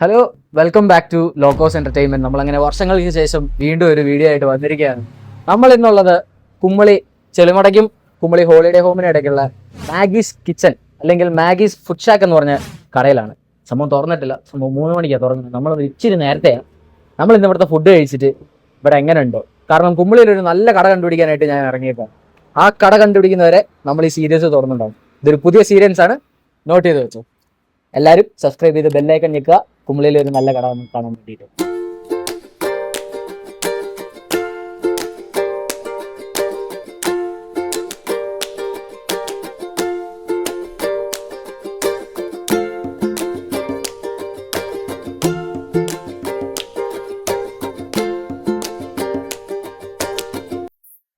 Hello, welcome back to Locos entertainment. നമ്മളങ്ങനെ വർഷങ്ങൾക്ക് ശേഷം വീണ്ടും ഒരു വീഡിയോ ആയിട്ട് വന്നിരിക്കുകയാണ്. നമ്മൾ ഇന്നുള്ളത് കുമ്മളി ചെളിമടയ്ക്കും കുമ്മളി ഹോളിഡേ ഹോമിന് ഇടയ്ക്കുള്ള മാഗീസ് കിച്ചൺ അല്ലെങ്കിൽ മാഗീസ് ഫുഡ് ഷാക്ക് എന്ന് പറഞ്ഞ കടയിലാണ്. സംഭവം തുറന്നിട്ടില്ല, സംഭവം 3 മണിക്കാണ് തുറന്നത്. നമ്മൾ ഇച്ചിരി നേരത്തെയാണ്. നമ്മൾ ഇന്ന് ഇവിടുത്തെ ഫുഡ് കഴിച്ചിട്ട് ഇവിടെ എങ്ങനെ ഉണ്ടോ, കാരണം കുമ്മളിയിൽ ഒരു നല്ല കട കണ്ടുപിടിക്കാനായിട്ട് ഞാൻ ഇറങ്ങിയപ്പോൾ ആ കട കണ്ടുപിടിക്കുന്നവരെ നമ്മൾ ഈ സീരീസ് തുറന്നുണ്ടാവും. ഇതൊരു പുതിയ സീരീസ് ആണ്, നോട്ട് ചെയ്ത് വെച്ചു. എല്ലാവരും സബ്സ്ക്രൈബ് ചെയ്ത് ബെല്ലൈക്കൺ ഞെക്കുക, കുമ്പളയിൽ ഒരു നല്ല കട കാണാൻ വേണ്ടിയിട്ട്.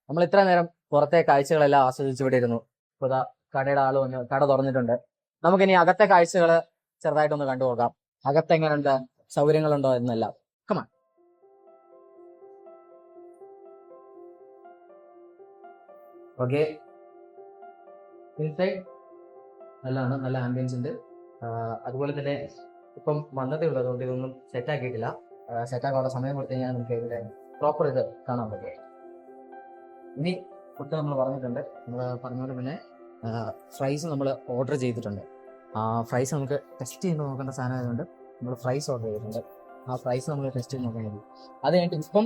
നമ്മൾ ഇത്ര നേരം പുറത്തെ കാഴ്ചകളെല്ലാം ആസ്വദിച്ചു ഇവിടെ ഇരുന്നു. ഇപ്പോൾ കടയുടെ ആള് വന്ന് കട തുറന്നിട്ടുണ്ട്. നമുക്കിനി അകത്തെ കാഴ്ചകൾ ചെറുതായിട്ടൊന്ന് കണ്ടു നോക്കാം. അകത്തെങ്ങനെയുണ്ട്, സൗകര്യങ്ങളുണ്ടോ എന്നെല്ലാം. കമാൺ. ഓക്കെ, ഇൻസൈഡ് നല്ലതാണ്, നല്ല ആംബിയൻസ് ഉണ്ട്. അതുപോലെ തന്നെ ഇപ്പം വന്നതേ ഉള്ളൂ, അതുകൊണ്ട് ഇതൊന്നും സെറ്റ് ആക്കിയിട്ടില്ല. സെറ്റ് ആക്കാനുള്ള സമയം കൊടുത്തു കഴിഞ്ഞാൽ നമുക്ക് ഇവിടെ പ്രോപ്പർ ഇത് കാണാൻ പറ്റും. ഇനി ഫുഡ് നമ്മൾ പറഞ്ഞിട്ടുണ്ട്. നമ്മൾ പറഞ്ഞ പോലെ തന്നെ ഫ്രൈസ് നമ്മൾ ഓർഡർ ചെയ്തിട്ടുണ്ട്. ഫ്രൈസ് നമുക്ക് ടെസ്റ്റ് ചെയ്ത് നോക്കേണ്ട സാധനം ആയതുകൊണ്ട് നമ്മൾ ഫ്രൈസ് ഓർഡർ ചെയ്തിട്ടുണ്ട്. ആ ഫ്രൈസ് നമ്മൾ ടെസ്റ്റ് ചെയ്ത് നോക്കാൻ കഴിയും. അത് കഴിഞ്ഞിട്ട് ഇപ്പം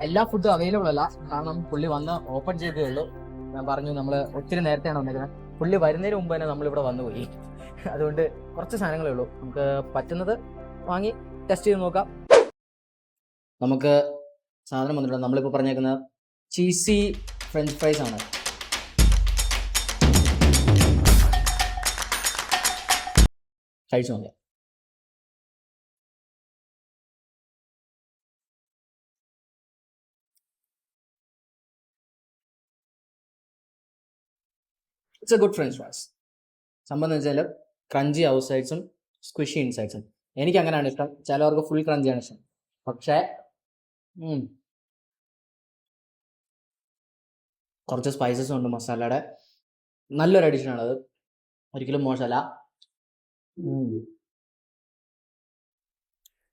എല്ലാ ഫുഡും അവൈലബിൾ അല്ല, കാരണം പുള്ളി വന്ന് ഓപ്പൺ ചെയ്തേ ഉള്ളൂ. ഞാൻ പറഞ്ഞു നമ്മൾ ഒത്തിരി നേരത്തെയാണ് വന്നിരിക്കുന്നത്. പുള്ളി വരുന്നതിന് മുമ്പ് തന്നെ നമ്മളിവിടെ വന്നുപോയി. അതുകൊണ്ട് കുറച്ച് സാധനങ്ങളേ ഉള്ളൂ, നമുക്ക് പറ്റുന്നത് വാങ്ങി ടെസ്റ്റ് ചെയ്ത് നോക്കാം. നമുക്ക് സാധനം വന്നിട്ടുണ്ട്. നമ്മളിപ്പോൾ പറഞ്ഞേക്കുന്നത് ചീസി ഫ്രഞ്ച് ഫ്രൈസ് ആണ്. കഴിച്ചു നോക്കാം. It's A good French fries. സംഭവം എന്ന് വെച്ചാൽ ക്രഞ്ചി ഔട്ട് സൈഡ്സും സ്ക്വിഷി ഇൻസൈഡ്സും. എനിക്ക് അങ്ങനെയാണ് ഇഷ്ടം. ചിലവർക്ക് ഫുൾ ക്രഞ്ചിയാണ് ഇഷ്ടം. പക്ഷേ കുറച്ച് സ്പൈസസും ഉണ്ട് മസാലയുടെ. നല്ലൊരു അഡീഷനാണ് അത്, ഒരിക്കലും മോശമല്ല.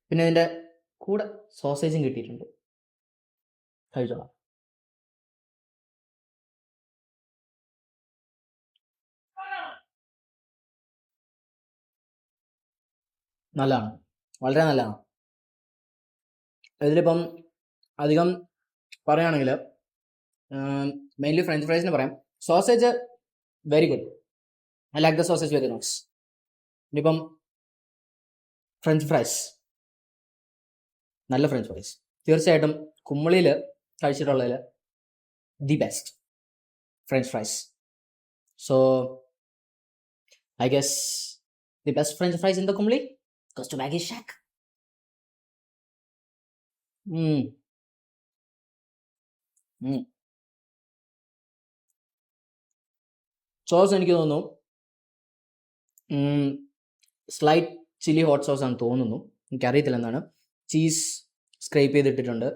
പിന്നെ ഇതിൻ്റെ കൂടെ സോസേജും കിട്ടിയിട്ടുണ്ട്. കഴിച്ചോളാം. നല്ലതാണ്, വളരെ നല്ലതാണ്. ഇതിലിപ്പം അധികം പറയുകയാണെങ്കിൽ മെയിൻലി ഫ്രഞ്ച് ഫ്രൈസിന് പറയാം. Sausage very good, I like the sausage very much. ഇനിയിപ്പം ഫ്രഞ്ച് ഫ്രൈസ്, നല്ല ഫ്രഞ്ച് ഫ്രൈസ് തീർച്ചയായിട്ടും കുമ്മളിയിൽ കഴിച്ചിട്ടുള്ളതിൽ the best French fries. So I guess the best French fries in the Kumily goes to Maggie Shack. Sauce എനിക്ക് തോന്നുന്നു slight chilli hot sauce ആണെന്ന് തോന്നുന്നു, എനിക്കറിയത്തില്ല എന്താണ്. ചീസ് സ്ക്രേപ്പ് ചെയ്തിട്ടിട്ടുണ്ട്.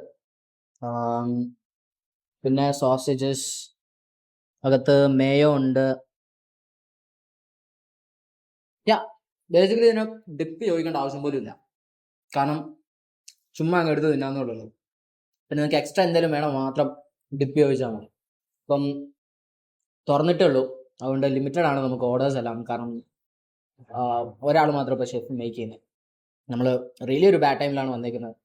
പിന്നെ സോസേജസ്, അകത്ത് മേയോ ഉണ്ട്. ബേസിക്കലി ഇതിന് ഡിപ്പ് ചോദിക്കേണ്ട ആവശ്യം പോലും ഇല്ല, കാരണം ചുമ്മാ അങ്ങ് എടുത്ത് തിന്നാന്നുള്ളൂ. പിന്നെ നിങ്ങൾക്ക് എക്സ്ട്രാ എന്തെങ്കിലും വേണോ മാത്രം ഡിപ്പ് ചോദിച്ചാൽ മതി. ഇപ്പം തുറന്നിട്ടേ ഉള്ളൂ, അതുകൊണ്ട് ലിമിറ്റഡ് ആണ് നമുക്ക് ഓർഡേഴ്സ് എല്ലാം. കാരണം ഒരാൾ മാത്രം ഇപ്പോൾ ഷെഫ് മേക്ക് ചെയ്യുന്നത്. നമ്മൾ റിയലി ഒരു ബാഡ് ടൈമിലാണ് വന്നേക്കുന്നത്.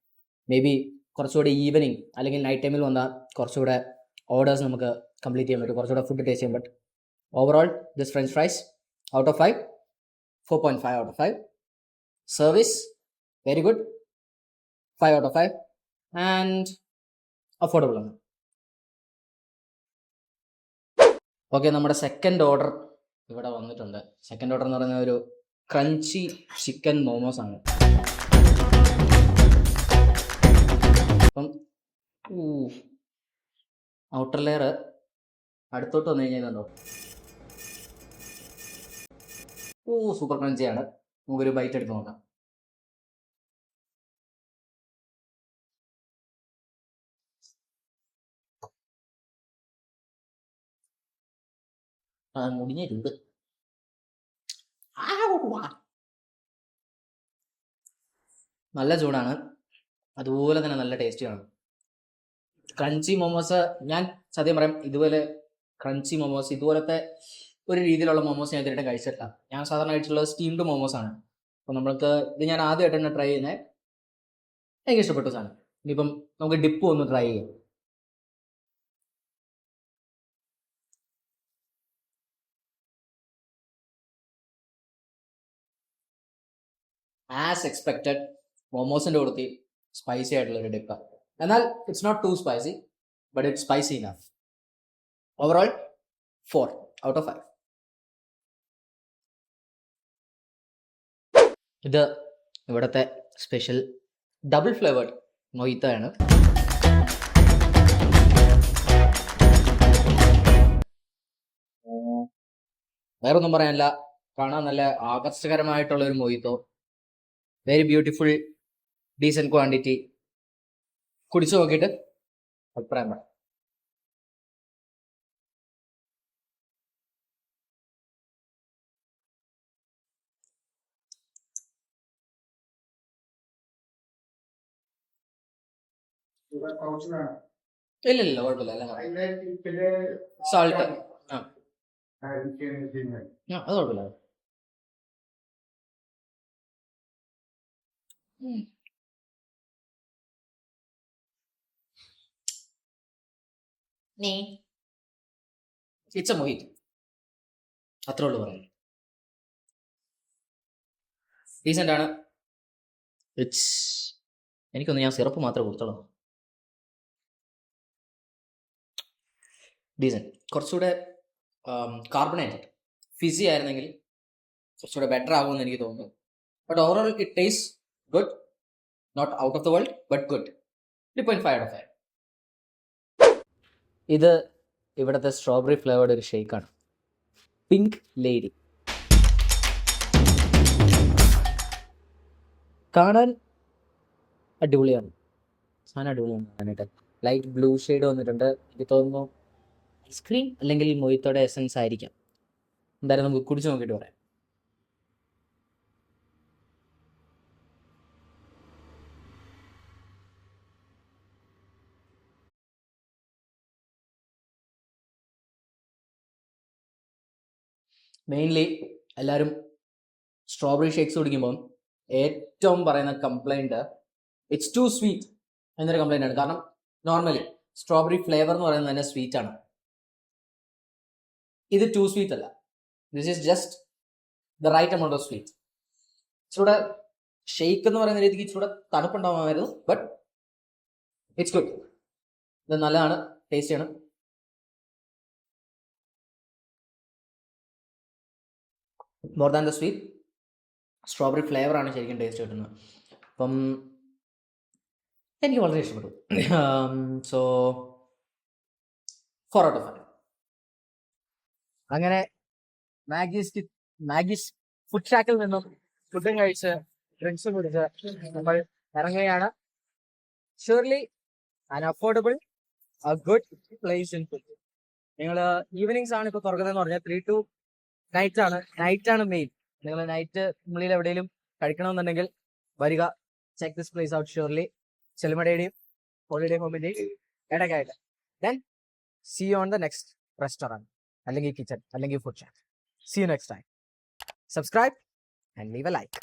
മേ ബി കുറച്ചുകൂടെ ഈവനിങ് അല്ലെങ്കിൽ നൈറ്റ് ടൈമിൽ വന്നാൽ കുറച്ചുകൂടെ ഓർഡേഴ്സ് നമുക്ക് കംപ്ലീറ്റ് ചെയ്യാൻ പറ്റും, കുറച്ചുകൂടെ ഫുഡ് ടേസ്റ്റ് ചെയ്യാൻ പറ്റും. Overall this French fries out of 5, 4.5 out of 5. Service very good, 5 out of 5. And affordable ആണ്. ഓക്കെ, നമ്മുടെ സെക്കൻഡ് ഓർഡർ ഇവിടെ വന്നിട്ടുണ്ട്. സെക്കൻഡ് ഓർഡർ എന്ന് പറയുന്ന ഒരു ക്രഞ്ചി ചിക്കൻ മോമോസ് ആണ്. അപ്പം ഔട്ടർ ലെയർ അടുത്തോട്ട് വന്നു കഴിഞ്ഞാൽ സൂപ്പർ ക്രഞ്ചിയാണ്. നമുക്കൊരു ബൈറ്റ് എടുത്ത് നോക്കാം. മുടിഞ്ഞിട്ടുണ്ട്. നല്ല ചൂടാണ്, അതുപോലെ തന്നെ നല്ല ടേസ്റ്റിയാണ്. ക്രഞ്ചി മൊമോസ് ഞാൻ സത്യം പറയാം ഇതുപോലെ ക്രഞ്ചി മൊമോസ് ഇതുപോലത്തെ ഒരു രീതിയിലുള്ള മൊമോസ് ഞാൻ ഇതുവരെ കഴിച്ചിട്ടില്ല. ഞാൻ സാധാരണ കഴിച്ചിട്ടുള്ളത് സ്റ്റീംഡ് മൊമോസ് ആണ്. അപ്പോൾ നമ്മൾക്ക് ഇത് ഞാൻ ആദ്യമായിട്ടാണ് ട്രൈ ചെയ്യുന്നത്. എനിക്ക് ഇഷ്ടപ്പെട്ടു സാധനം. ഇനിയിപ്പം നമുക്ക് ഡിപ്പ് ഒന്ന് ട്രൈ ചെയ്യാം. ആസ് എക്സ്പെക്റ്റഡ് മൊമോസിൻ്റെ കൊടുത്തി സ്പൈസി ആയിട്ടുള്ളൊരു ഡിപ്പ്. എന്നാൽ it's not too spicy, but it's spicy enough. Overall 4 out of 5. ഇത് ഇവിടുത്തെ സ്പെഷ്യൽ ഡബിൾ ഫ്ലേവേർഡ് മൊയ്ത്തോയാണ്. വേറൊന്നും പറയാനില്ല, കാണാൻ നല്ല ആകർഷകരമായിട്ടുള്ള ഒരു മൊയ്ത്തോ, വെരി ബ്യൂട്ടിഫുൾ, ഡീസൻറ്റ് ക്വാണ്ടിറ്റി. കുടിച്ചു നോക്കിയിട്ട് അഭിപ്രായം പറയാം. ഇല്ല കുഴപ്പമില്ല, എല്ലാം സാൾട്ട് അത് കുഴപ്പമില്ല. ഇറ്റ്സ് എ മൊഹിറ്റ്, അത്രേ ഉള്ളൂ പറയാൻ. ഡീസൻ്റ് ആണ്. ഇറ്റ്സ് എനിക്കൊന്ന് ഞാൻ സിറപ്പ് മാത്രമേ കൊടുത്തോളൂ. ഡീസൻറ്റ്, കുറച്ചുകൂടെ കാർബണേറ്റഡ് ഫിസി ആയിരുന്നെങ്കിൽ കുറച്ചുകൂടെ ബെറ്റർ ആകുമെന്ന് എനിക്ക് തോന്നുന്നു. But overall it taste good, not out of the world but good. 3.5 out of 5. ഇത് ഇവിടുത്തെ സ്ട്രോബെറി ഫ്ലേവേർഡ് ഒരു ഷേക്കാണ്, പിങ്ക് ലേഡി. കാണാൻ അടിപൊളിയാണ്, സാധനം അടിപൊളിയാണ് കാണാനായിട്ട്. ലൈറ്റ് ബ്ലൂ ഷെയ്ഡ് വന്നിട്ടുണ്ട്. എനിക്ക് തോന്നുന്നു ഐസ്ക്രീം അല്ലെങ്കിൽ മൊയ്ത്തോടെ എസൻസ് ആയിരിക്കാം. എന്തായാലും നമുക്ക് കുടിച്ച് നോക്കിയിട്ട് പറയാം. മെയിൻലി എല്ലാവരും സ്ട്രോബെറി ഷേക്സ് കുടിക്കുമ്പം ഏറ്റവും പറയുന്ന കംപ്ലൈൻറ്റ് ഇറ്റ്സ് ടു സ്വീറ്റ് എന്നൊരു കംപ്ലൈൻ്റ് ആണ്. കാരണം നോർമലി സ്ട്രോബെറി ഫ്ലേവർ എന്ന് പറയുന്നത് തന്നെ സ്വീറ്റ് ആണ്. ഇത് ടു സ്വീറ്റ് അല്ല, this is just the right amount of sweet. ഇച്ചിരൂടെ ഷെയ്ക്ക് എന്ന് പറയുന്ന രീതിക്ക് ഇച്ചിരൂടെ തണുപ്പുണ്ടാവുമായിരുന്നു, ബട്ട് ഇറ്റ്സ് ഗുഡ്. ഇത് നല്ലതാണ്, ടേസ്റ്റിയാണ്. More than the sweet, strawberry ഫ്ലേവറാണ് ശരിക്കും ടേസ്റ്റ് കിട്ടുന്നത്. അപ്പം എനിക്ക് വളരെ ഇഷ്ടപ്പെട്ടു. So 4 out of 5. അങ്ങനെ മാഗീസ് ഫുഡ് ഷാക്കിൽ നിന്നും ഫുഡും കഴിച്ച് ഡ്രിങ്ക്സും കുടിച്ച് നമ്മൾ ഇറങ്ങുകയാണ്. Surely an affordable good place in food. നിങ്ങൾ ഈവനിങ്സ് ആണ് ഇപ്പോൾ തുറക്കുന്നതെന്ന് പറഞ്ഞാൽ 3 to നൈറ്റ് ആണ് മെയിൻ. നിങ്ങൾ നൈറ്റ് ഉള്ളിൽ എവിടെയെങ്കിലും കഴിക്കണമെന്നുണ്ടെങ്കിൽ വരിക, check this place out. Surely ചെലുമടയുടെയും ഹോളിഡേ ഹോമിന്റെയും ഇടയ്ക്കായിട്ട്. Then see you on the next restaurant അല്ലെങ്കിൽ കിച്ചൺ അല്ലെങ്കിൽ food shack. See you next time. Subscribe and leave a like.